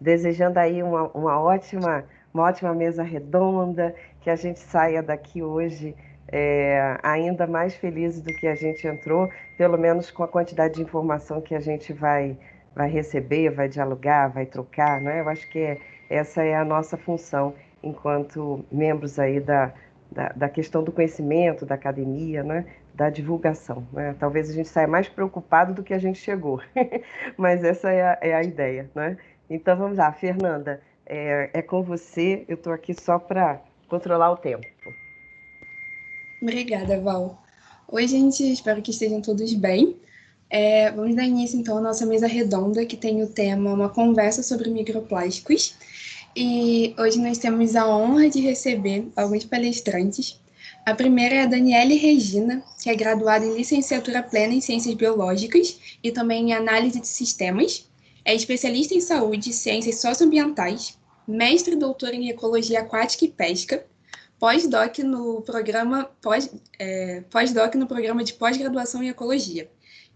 desejando aí uma ótima mesa redonda, que a gente saia daqui hoje ainda mais feliz do que a gente entrou, pelo menos com a quantidade de informação que a gente vai receber, vai dialogar, vai trocar, né? Eu acho que essa é a nossa função enquanto membros aí da questão do conhecimento, da academia, né? Da divulgação, né? Talvez a gente saia mais preocupado do que a gente chegou, mas essa é a ideia, né? Então vamos lá, Fernanda, é com você, eu estou aqui só para controlar o tempo. Obrigada, Val. Oi, gente, espero que estejam todos bem. Vamos dar início, então, à nossa mesa redonda, que tem o tema Uma Conversa sobre Microplásticos. E hoje nós temos a honra de receber alguns palestrantes. A primeira é a Daniele Regina, que é graduada em licenciatura plena em Ciências Biológicas e também em Análise de Sistemas. É especialista em saúde e ciências socioambientais, mestre e doutora em Ecologia Aquática e Pesca, pós-doc no programa pós-doc no programa de pós-graduação em ecologia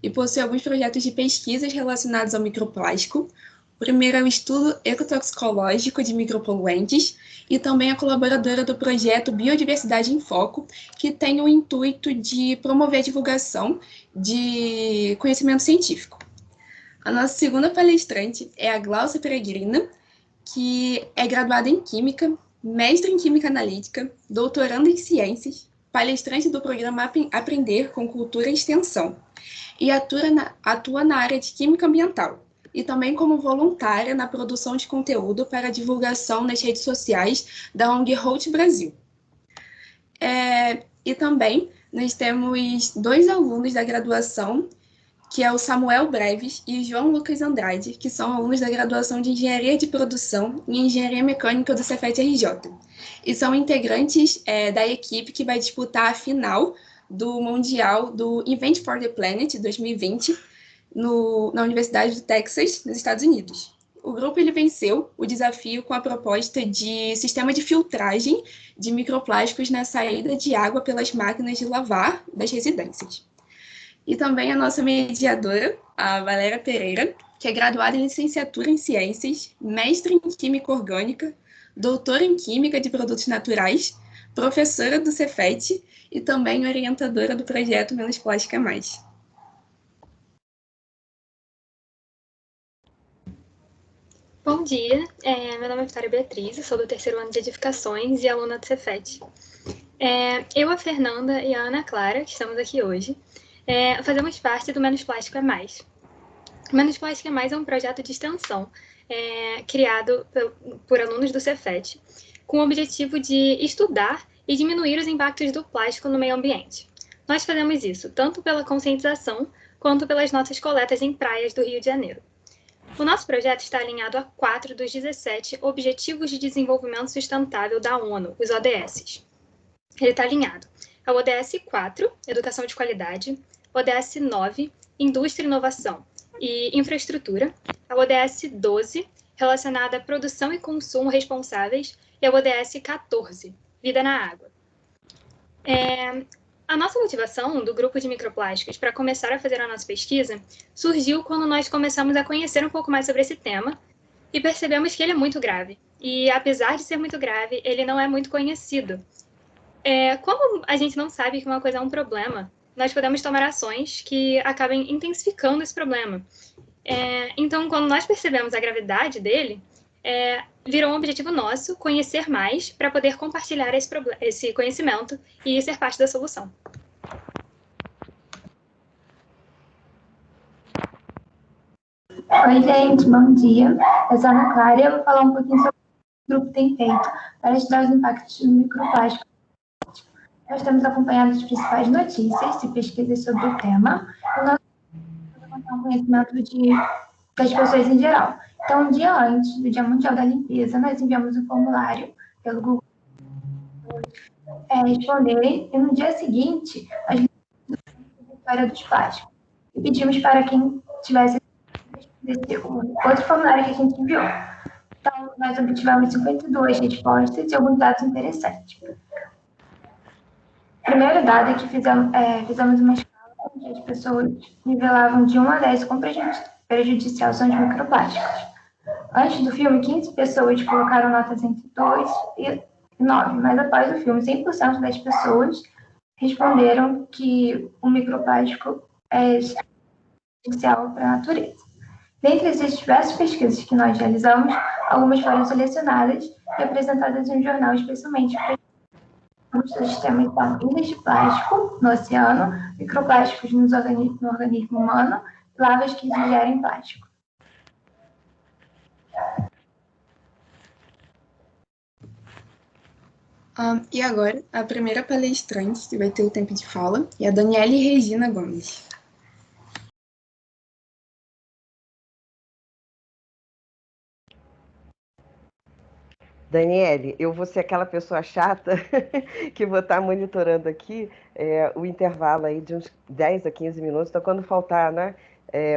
e possui alguns projetos de pesquisas relacionados ao microplástico. O primeiro é o estudo ecotoxicológico de micropoluentes e também é colaboradora do projeto Biodiversidade em Foco, que tem o intuito de promover a divulgação de conhecimento científico. A nossa segunda palestrante é a Glaucia Peregrina, que é graduada em Química, mestre em Química Analítica, doutoranda em Ciências, palestrante do programa Aprender com Cultura e Extensão, e atua na área de Química Ambiental, e também como voluntária na produção de conteúdo para divulgação nas redes sociais da ONG Holt Brasil. E também nós temos dois alunos da graduação, que é o Samuel Breves e o João Lucas Andrade, que são alunos da graduação de Engenharia de Produção e Engenharia Mecânica do Cefet-RJ. E são integrantes da equipe que vai disputar a final do Mundial do Event for the Planet 2020 na Universidade do Texas, nos Estados Unidos. O grupo ele venceu o desafio com a proposta de sistema de filtragem de microplásticos na saída de água pelas máquinas de lavar das residências. E também a nossa mediadora, a Valéria Pereira, que é graduada em licenciatura em Ciências, mestre em Química Orgânica, doutora em Química de Produtos Naturais, professora do Cefet e também orientadora do projeto Menos Plástica Mais. Bom dia, meu nome é Vitória Beatriz, eu sou do terceiro ano de Edificações e aluna do Cefet. Eu, a Fernanda e a Ana Clara, que estamos aqui hoje, fazemos parte do Menos Plástico é Mais. O Menos Plástico é Mais é um projeto de extensão criado por alunos do Cefet, com o objetivo de estudar e diminuir os impactos do plástico no meio ambiente. Nós fazemos isso tanto pela conscientização quanto pelas nossas coletas em praias do Rio de Janeiro. O nosso projeto está alinhado a 4 dos 17 Objetivos de Desenvolvimento Sustentável da ONU, os ODS. Ele está alinhado ao ODS 4, Educação de Qualidade, ODS 9, Indústria e Inovação e Infraestrutura, ao ODS 12, relacionado à Produção e Consumo Responsáveis, e ao ODS 14, Vida na Água. A nossa motivação do grupo de microplásticos para começar a fazer a nossa pesquisa surgiu quando nós começamos a conhecer um pouco mais sobre esse tema e percebemos que ele é muito grave. E, apesar de ser muito grave, ele não é muito conhecido. Como a gente não sabe que uma coisa é um problema, nós podemos tomar ações que acabem intensificando esse problema. Então, quando nós percebemos a gravidade dele, virou um objetivo nosso conhecer mais para poder compartilhar esse conhecimento e ser parte da solução. Oi, gente, bom dia. Eu sou a Ana Clara e eu vou falar um pouquinho sobre o que o grupo tem feito para estudar os impactos do microplástico. Nós temos acompanhado as principais notícias e pesquisas sobre o tema e nós vamos contar um conhecimento das pessoas em geral. Então, um dia antes do Dia Mundial da Limpeza, nós enviamos um formulário pelo Google responderem, e no dia seguinte, a gente a história dos plásticos. E pedimos para quem tivesse outro formulário que a gente enviou. Então, nós obtivemos 52 respostas e alguns dados interessantes. O primeiro dado é que fizemos uma escala onde as pessoas nivelavam de 1 a 10 quão prejudicial são os microplásticos. Antes do filme, 15 pessoas colocaram notas entre 2 e 9, mas após o filme, 100% das pessoas responderam que o microplástico é essencial para a natureza. Dentre as diversas pesquisas que nós realizamos, algumas foram selecionadas e apresentadas em um jornal especialmente para o sistema, então, ilhas de plástico no oceano, microplásticos no organismo humano, lavas que digerem plástico. E agora, a primeira palestrante que vai ter o tempo de fala é a Daniele Regina Gomes. Daniele, eu vou ser aquela pessoa chata que vou estar monitorando aqui o intervalo aí de uns 10 a 15 minutos. Então, quando faltar, né,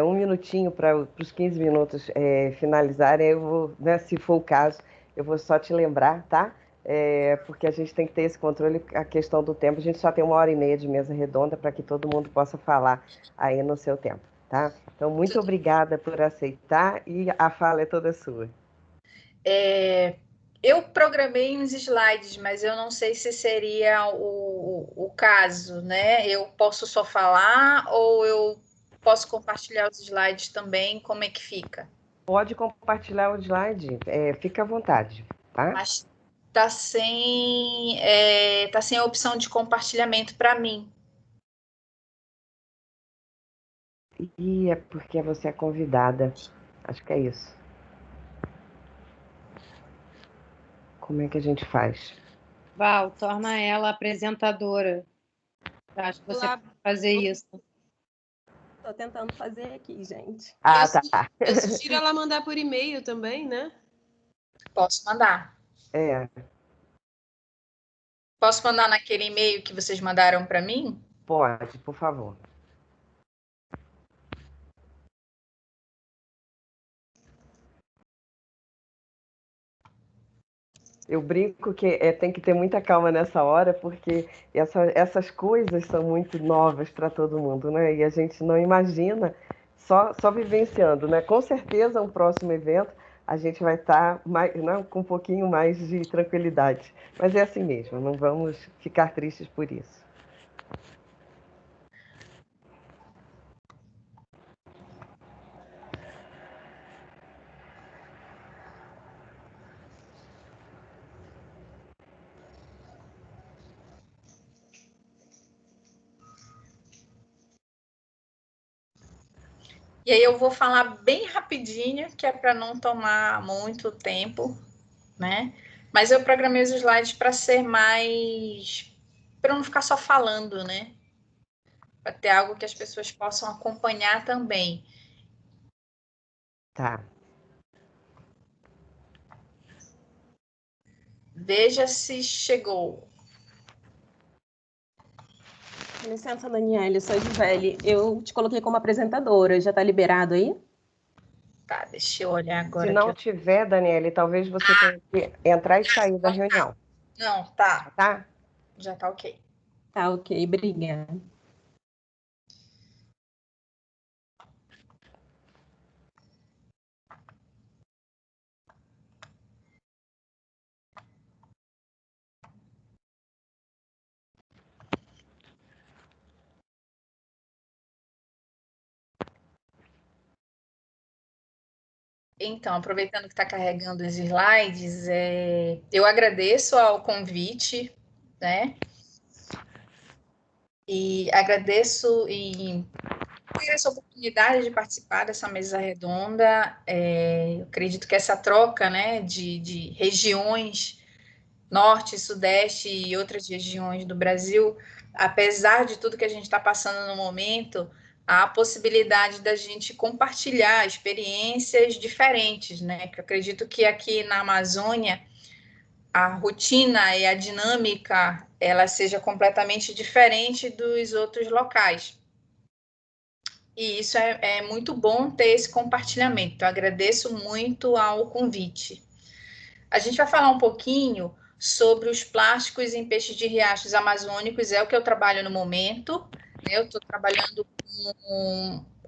um minutinho para os 15 minutos finalizarem, eu vou, né, se for o caso, eu vou só te lembrar, tá? Porque a gente tem que ter esse controle, a questão do tempo. A gente só tem 1h30 de mesa redonda para que todo mundo possa falar aí no seu tempo, tá? Então, muito obrigada por aceitar e a fala é toda sua. Eu programei uns slides, mas eu não sei se seria o caso, né? Eu posso só falar ou eu posso compartilhar os slides também? Como é que fica? Pode compartilhar o slide, fica à vontade, tá? Mas tá sem a opção de compartilhamento para mim. E é porque você é convidada. Acho que é isso. Como é que a gente faz? Val, torna ela apresentadora. Eu acho que você pode fazer isso. Estou tentando fazer aqui, gente. Tá. Eu sugiro ela mandar por e-mail também, né? Posso mandar. Posso mandar naquele e-mail que vocês mandaram para mim? Pode, por favor. Eu brinco que tem que ter muita calma nessa hora, porque essas coisas são muito novas para todo mundo, né? E a gente não imagina, só vivenciando, né? Com certeza, um próximo evento, a gente vai estar com um pouquinho mais de tranquilidade. Mas é assim mesmo, não vamos ficar tristes por isso. E aí eu vou falar bem rapidinho, que é para não tomar muito tempo, né? Mas eu programei os slides para ser mais... para não ficar só falando, né? Para ter algo que as pessoas possam acompanhar também. Tá. Veja se chegou. Com licença, Daniele, sou a Gisele. Eu te coloquei como apresentadora. Já está liberado aí? Tá, deixa eu olhar agora. Se não tiver, Daniele, talvez você tenha que entrar e sair da reunião. Não, tá. Tá? Já tá ok. Tá ok, obrigada. Então, aproveitando que está carregando os slides, eu agradeço ao convite, né? E agradeço e ter essa oportunidade de participar dessa mesa redonda. Eu acredito que essa troca, né, de regiões, Norte, Sudeste e outras regiões do Brasil, apesar de tudo que a gente está passando no momento, há a possibilidade da gente compartilhar experiências diferentes, né? Porque eu acredito que aqui na Amazônia a rotina e a dinâmica ela seja completamente diferente dos outros locais. E isso é muito bom ter esse compartilhamento. Eu agradeço muito ao convite. A gente vai falar um pouquinho sobre os plásticos em peixes de riachos amazônicos, é o que eu trabalho no momento. Eu estou trabalhando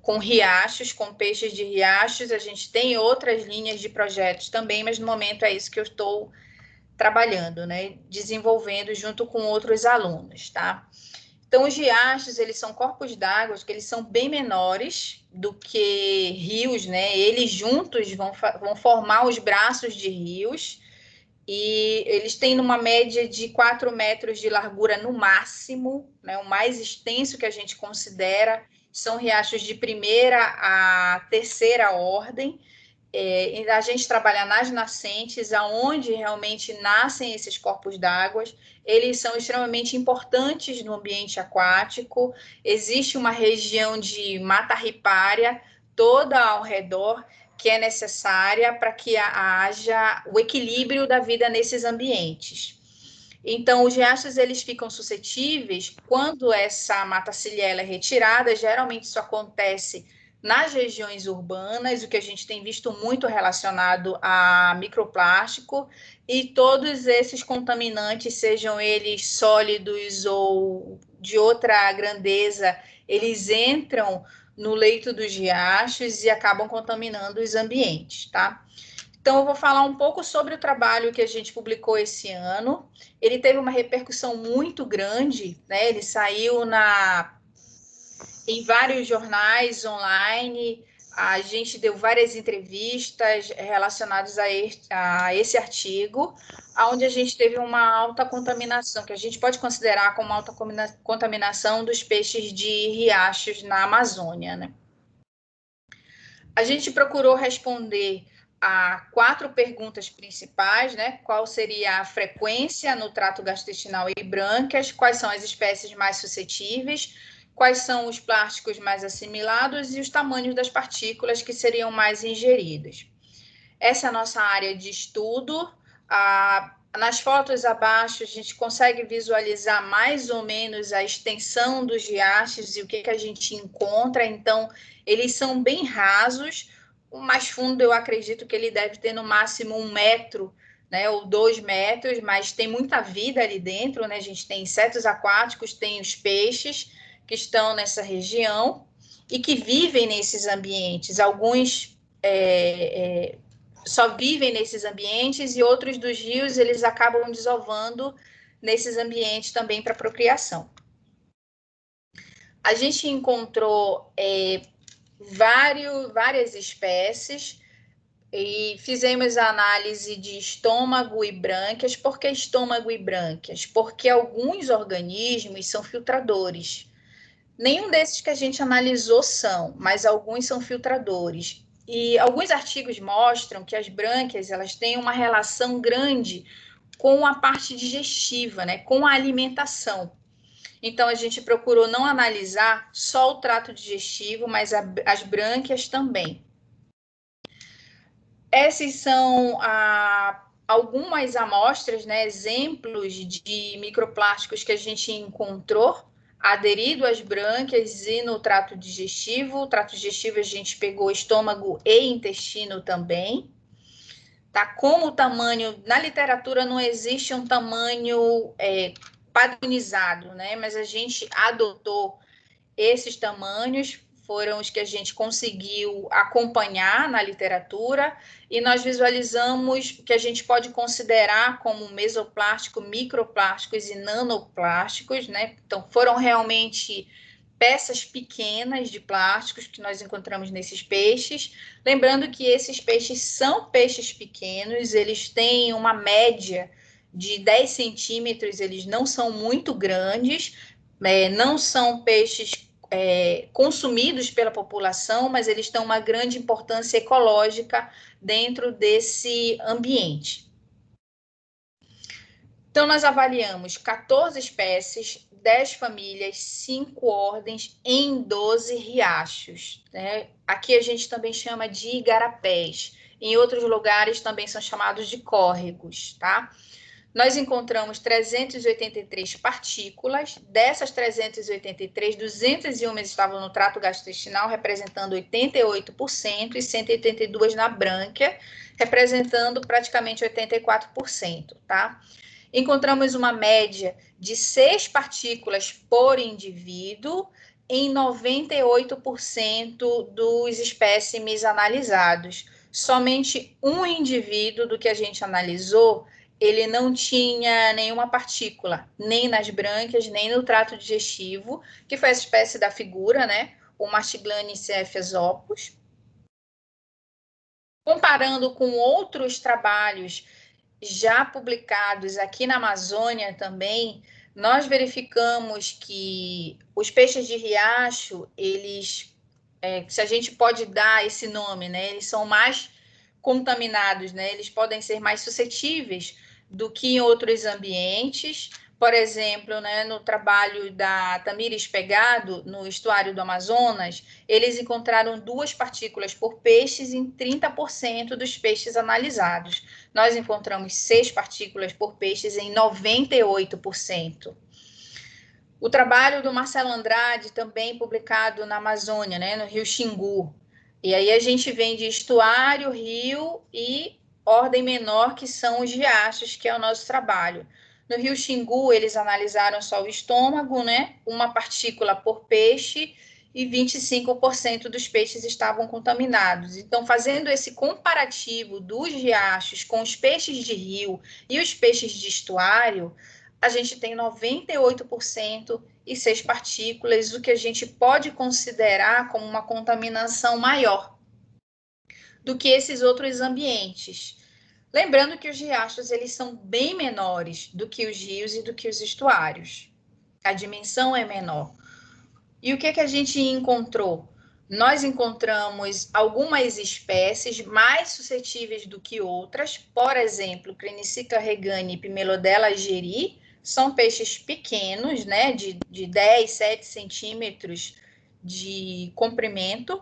com riachos, com peixes de riachos. A gente tem outras linhas de projetos também, mas no momento é isso que eu estou trabalhando, né? Desenvolvendo junto com outros alunos, tá? Então, os riachos, eles são corpos d'água que eles são bem menores do que rios, né? Eles juntos vão formar os braços de rios e eles têm uma média de 4 metros de largura no máximo, né? O mais extenso que a gente considera são riachos de primeira a terceira ordem. A gente trabalha nas nascentes, aonde realmente nascem esses corpos d'água. Eles são extremamente importantes no ambiente aquático. Existe uma região de mata ripária toda ao redor que é necessária para que haja o equilíbrio da vida nesses ambientes. Então, os riachos eles ficam suscetíveis quando essa mata ciliar é retirada. Geralmente isso acontece nas regiões urbanas, o que a gente tem visto muito relacionado a microplástico, e todos esses contaminantes, sejam eles sólidos ou de outra grandeza, eles entram no leito dos riachos e acabam contaminando os ambientes, tá? Então, eu vou falar um pouco sobre o trabalho que a gente publicou esse ano. Ele teve uma repercussão muito grande, né? Ele saiu em vários jornais online, a gente deu várias entrevistas relacionadas a esse artigo, onde a gente teve uma alta contaminação, que a gente pode considerar como alta contaminação dos peixes de riachos na Amazônia, né? A gente procurou responder a 4 perguntas principais, né? Qual seria a frequência no trato gastrointestinal e brânquias, quais são as espécies mais suscetíveis, quais são os plásticos mais assimilados e os tamanhos das partículas que seriam mais ingeridas. Essa é a nossa área de estudo. Nas fotos abaixo, a gente consegue visualizar mais ou menos a extensão dos riachos e o que a gente encontra. Então, eles são bem rasos. O mais fundo, eu acredito que ele deve ter no máximo 1 metro, né, ou 2 metros, mas tem muita vida ali dentro, né? A gente tem insetos aquáticos, tem os peixes que estão nessa região e que vivem nesses ambientes. Alguns só vivem nesses ambientes e outros dos rios eles acabam desovando nesses ambientes também para procriação. A gente encontrou várias espécies e fizemos a análise de estômago e brânquias. Por que estômago e brânquias? Porque alguns organismos são filtradores. Nenhum desses que a gente analisou são, mas alguns são filtradores. E alguns artigos mostram que as brânquias elas têm uma relação grande com a parte digestiva, né, com a alimentação. Então, a gente procurou não analisar só o trato digestivo, mas as brânquias também. Essas são algumas amostras, né, exemplos de microplásticos que a gente encontrou aderido às brânquias e no trato digestivo. O trato digestivo a gente pegou estômago e intestino também. Tá? Como o tamanho, na literatura não existe um tamanho padronizado, né? Mas a gente adotou esses tamanhos, foram os que a gente conseguiu acompanhar na literatura, e nós visualizamos que a gente pode considerar como mesoplástico, microplásticos e nanoplásticos, né? Então, foram realmente peças pequenas de plásticos que nós encontramos nesses peixes. Lembrando que esses peixes são peixes pequenos, eles têm uma média de 10 centímetros, eles não são muito grandes, não são peixes consumidos pela população, mas eles têm uma grande importância ecológica dentro desse ambiente. Então, nós avaliamos 14 espécies, 10 famílias, 5 ordens em 12 riachos, né? Aqui a gente também chama de igarapés. Em outros lugares também são chamados de córregos, tá? Nós encontramos 383 partículas. Dessas 383, 201 estavam no trato gastrointestinal, representando 88%, e 182 na brânquia, representando praticamente 84%, tá? Encontramos uma média de 6 partículas por indivíduo em 98% dos espécimes analisados. Somente um indivíduo do que a gente analisou, ele não tinha nenhuma partícula, nem nas brânquias, nem no trato digestivo, que foi essa espécie da figura, né? O Mastiglanicephalus opus. Comparando com outros trabalhos já publicados aqui na Amazônia também, nós verificamos que os peixes de riacho, eles, se a gente pode dar esse nome, né? Eles são mais contaminados, né? Eles podem ser mais suscetíveis do que em outros ambientes. Por exemplo, né, no trabalho da Tamires Pegado, no estuário do Amazonas, eles encontraram 2 partículas por peixes em 30% dos peixes analisados. Nós encontramos 6 partículas por peixes em 98%. O trabalho do Marcelo Andrade, também publicado na Amazônia, né, no Rio Xingu. E aí a gente vem de estuário, rio e ordem menor, que são os riachos, que é o nosso trabalho. No Rio Xingu, eles analisaram só o estômago, né? 1 partícula por peixe e 25% dos peixes estavam contaminados. Então, fazendo esse comparativo dos riachos com os peixes de rio e os peixes de estuário, a gente tem 98% e 6 partículas, o que a gente pode considerar como uma contaminação maior do que esses outros ambientes. Lembrando que os riachos, eles são bem menores do que os rios e do que os estuários. A dimensão é menor. E o que a gente encontrou? Nós encontramos algumas espécies mais suscetíveis do que outras. Por exemplo, Crinissica regani e Pimelodella geri são peixes pequenos, né, de 10, 7 centímetros de comprimento,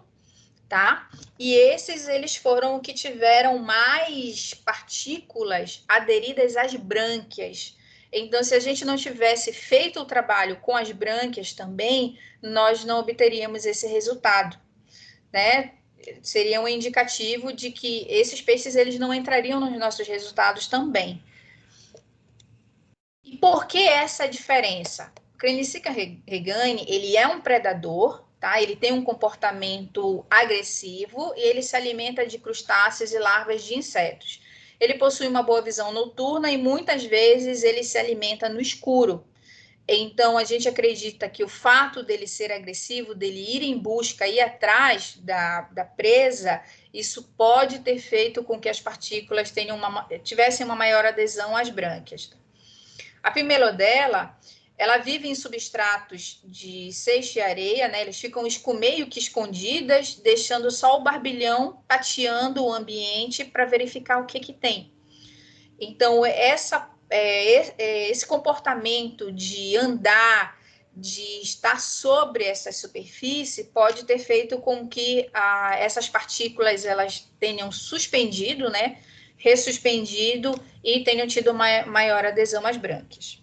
tá? E esses, eles foram o que tiveram mais partículas aderidas às brânquias. Então, se a gente não tivesse feito o trabalho com as brânquias também, nós não obteríamos esse resultado, né? Seria um indicativo de que esses peixes, eles não entrariam nos nossos resultados também. E por que essa diferença? O Crinissica regani, ele é um predador, tá? Ele tem um comportamento agressivo e ele se alimenta de crustáceos e larvas de insetos. Ele possui uma boa visão noturna e muitas vezes ele se alimenta no escuro. Então, a gente acredita que o fato dele ser agressivo, dele ir em busca, ir atrás da presa, isso pode ter feito com que as partículas tivessem uma maior adesão às brânquias. A Pimelodella, ela vive em substratos de seixa e areia, né? Eles ficam meio que escondidas, deixando só o barbilhão tateando o ambiente para verificar o que tem. Então, esse comportamento de andar, de estar sobre essa superfície, pode ter feito com que essas partículas elas tenham suspendido, né? Ressuspendido e tenham tido uma maior adesão às brânquias.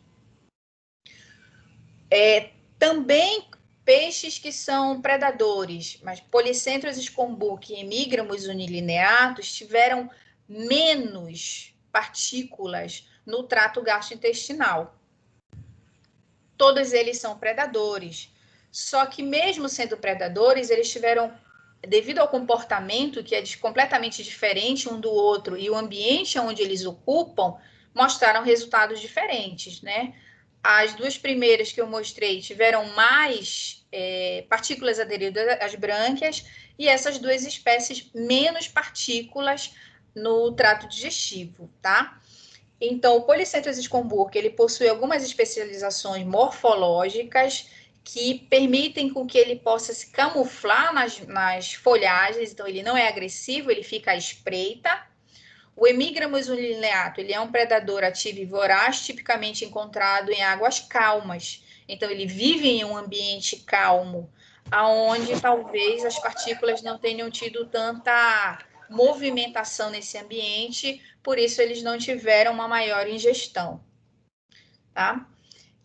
Também peixes que são predadores, mas Polycentrus scomburg e Hemígramos unilineatus tiveram menos partículas no trato gastrointestinal. Todos eles são predadores, só que mesmo sendo predadores, eles tiveram, devido ao comportamento que é completamente diferente um do outro e o ambiente onde eles ocupam, mostraram resultados diferentes, né? As 2 primeiras que eu mostrei tiveram mais partículas aderidas às brânquias e essas 2 espécies menos partículas no trato digestivo, tá? Então, o Polycentrus scomburg, ele possui algumas especializações morfológicas que permitem com que ele possa se camuflar nas folhagens, então ele não é agressivo, ele fica à espreita. O Hemígramos unilineatus, ele é um predador ativo e voraz, tipicamente encontrado em águas calmas. Então, ele vive em um ambiente calmo, aonde talvez as partículas não tenham tido tanta movimentação nesse ambiente, por isso eles não tiveram uma maior ingestão, tá?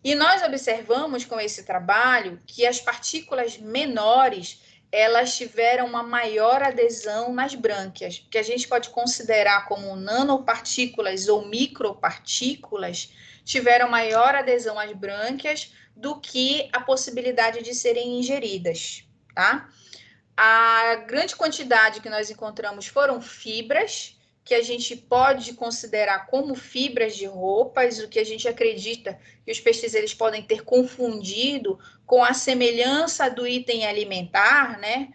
E nós observamos com esse trabalho que as partículas menores, elas tiveram uma maior adesão nas brânquias, que a gente pode considerar como nanopartículas ou micropartículas, tiveram maior adesão às brânquias do que a possibilidade de serem ingeridas, tá? A grande quantidade que nós encontramos foram fibras, que a gente pode considerar como fibras de roupas, o que a gente acredita que os peixes eles podem ter confundido com a semelhança do item alimentar, né?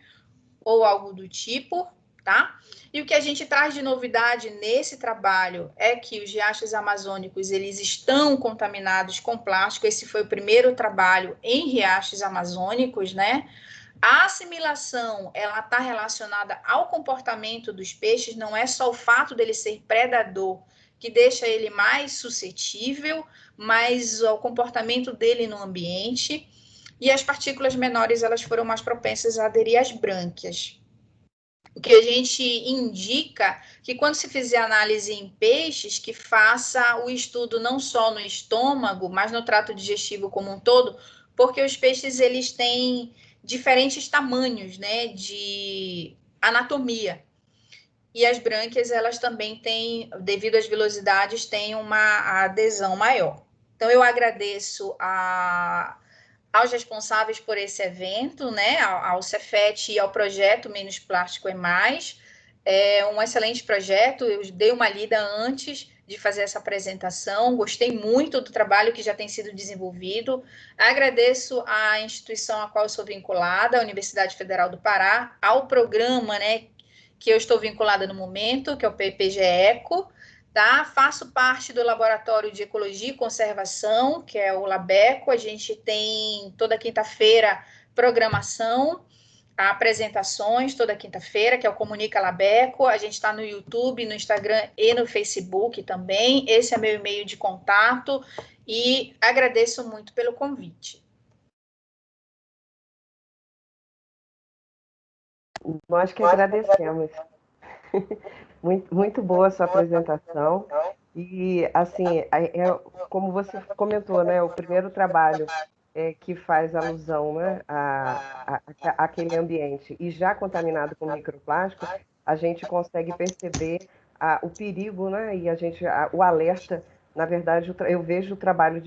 Ou algo do tipo, tá? E o que a gente traz de novidade nesse trabalho é que os riachos amazônicos, eles estão contaminados com plástico. Esse foi o primeiro trabalho em riachos amazônicos, né? A assimilação, ela está relacionada ao comportamento dos peixes, não é só o fato dele ser predador que deixa ele mais suscetível, mas o comportamento dele no ambiente. E as partículas menores, elas foram mais propensas a aderir às brânquias. O que a gente indica que quando se fizer análise em peixes, que faça o estudo não só no estômago, mas no trato digestivo como um todo, porque os peixes, eles têm diferentes tamanhos, né, de anatomia. E as brânquias, elas também têm, devido às vilosidades, têm uma adesão maior. Então, eu agradeço aos responsáveis por esse evento, né, ao Cefet e ao projeto Menos Plástico é Mais. É um excelente projeto, eu dei uma lida antes de fazer essa apresentação, gostei muito do trabalho que já tem sido desenvolvido. Agradeço à instituição a qual eu sou vinculada, a Universidade Federal do Pará, ao programa, né, que eu estou vinculada no momento, que é o PPG-ECO, tá? Faço parte do Laboratório de Ecologia e Conservação, que é o LABECO. A gente tem toda quinta-feira programação, apresentações toda quinta-feira, que é o Comunica Labeco. A gente está no YouTube, no Instagram e no Facebook também. Esse é meu e-mail de contato e agradeço muito pelo convite. Nós que agradecemos. Muito boa a sua apresentação. E, assim, como você comentou, né, o primeiro trabalho que faz alusão, né, àquele ambiente e já contaminado com microplástico, a gente consegue perceber o perigo, né, e o alerta. Na verdade, eu vejo o trabalho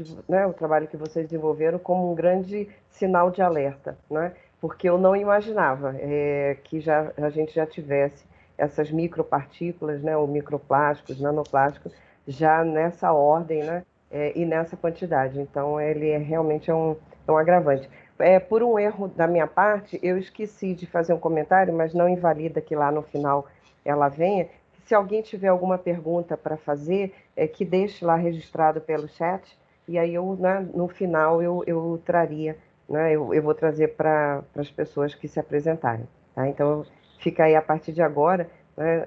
que vocês desenvolveram como um grande sinal de alerta, né, porque eu não imaginava que a gente já tivesse essas micropartículas, né, ou microplásticos, nanoplásticos, já nessa ordem, né, e nessa quantidade. Então, ele realmente é um agravante. Por um erro da minha parte, eu esqueci de fazer um comentário, mas não invalida que lá no final ela venha. Se alguém tiver alguma pergunta para fazer, que deixe lá registrado pelo chat, e aí eu, né, no final eu traria, né, eu vou trazer para as pessoas que se apresentarem. Tá? Então, fica aí a partir de agora, né,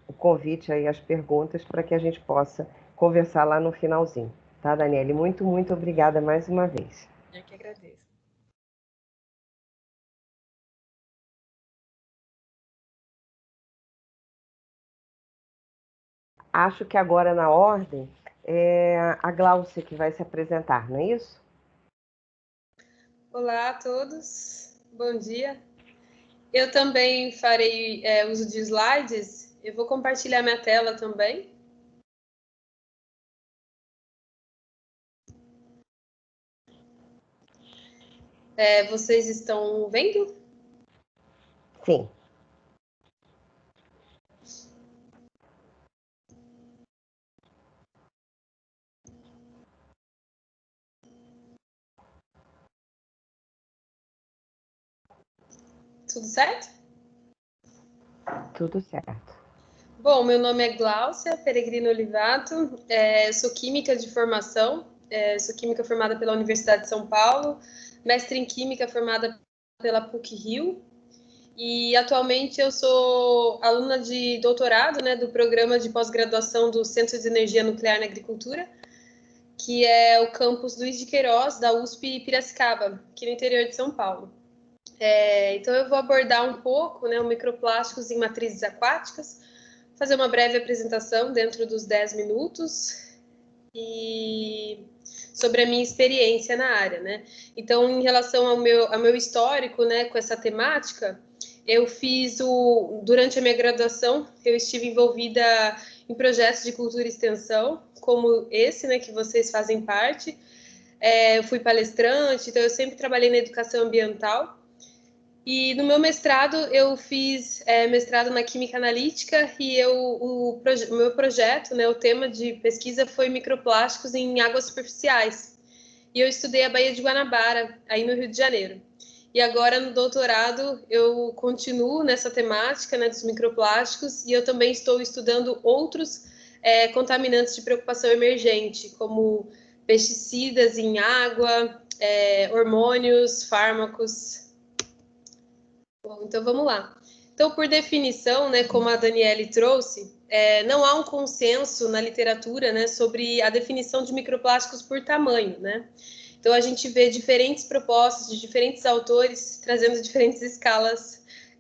o convite aí, as perguntas, para que a gente possa conversar lá no finalzinho. Tá, Daniele? Muito, muito obrigada mais uma vez. Eu que agradeço. Acho que agora, na ordem, é a Gláucia que vai se apresentar, não é isso? Olá a todos, bom dia. Eu também farei uso de slides, eu vou compartilhar minha tela também. Vocês estão vendo? Sim. Tudo certo? Tudo certo. Bom, meu nome é Gláucia Peregrino Olivato, eu sou química de formação, sou química formada pela Universidade de São Paulo, mestre em química formada pela PUC-Rio, e atualmente eu sou aluna de doutorado, né, do programa de pós-graduação do Centro de Energia Nuclear na Agricultura, que é o campus Luiz de Queiroz, da USP Piracicaba, aqui no interior de São Paulo. Então eu vou abordar um pouco, né, o microplásticos em matrizes aquáticas, fazer uma breve apresentação dentro dos 10 minutos e sobre a minha experiência na área, né? Então, em relação ao meu histórico, né, com essa temática, eu fiz durante a minha graduação, eu estive envolvida em projetos de cultura e extensão, como esse, né, que vocês fazem parte, eu fui palestrante, então eu sempre trabalhei na educação ambiental. E no meu mestrado, eu fiz mestrado na Química Analítica e o meu projeto, né, o tema de pesquisa foi microplásticos em águas superficiais. E eu estudei a Baía de Guanabara, aí no Rio de Janeiro. E agora, no doutorado, eu continuo nessa temática, né, dos microplásticos, e eu também estou estudando outros contaminantes de preocupação emergente, como pesticidas em água, hormônios, fármacos. Bom, então vamos lá. Então, por definição, né, como a Daniele trouxe, não há um consenso na literatura, né, sobre a definição de microplásticos por tamanho, né? Então, a gente vê diferentes propostas de diferentes autores trazendo diferentes escalas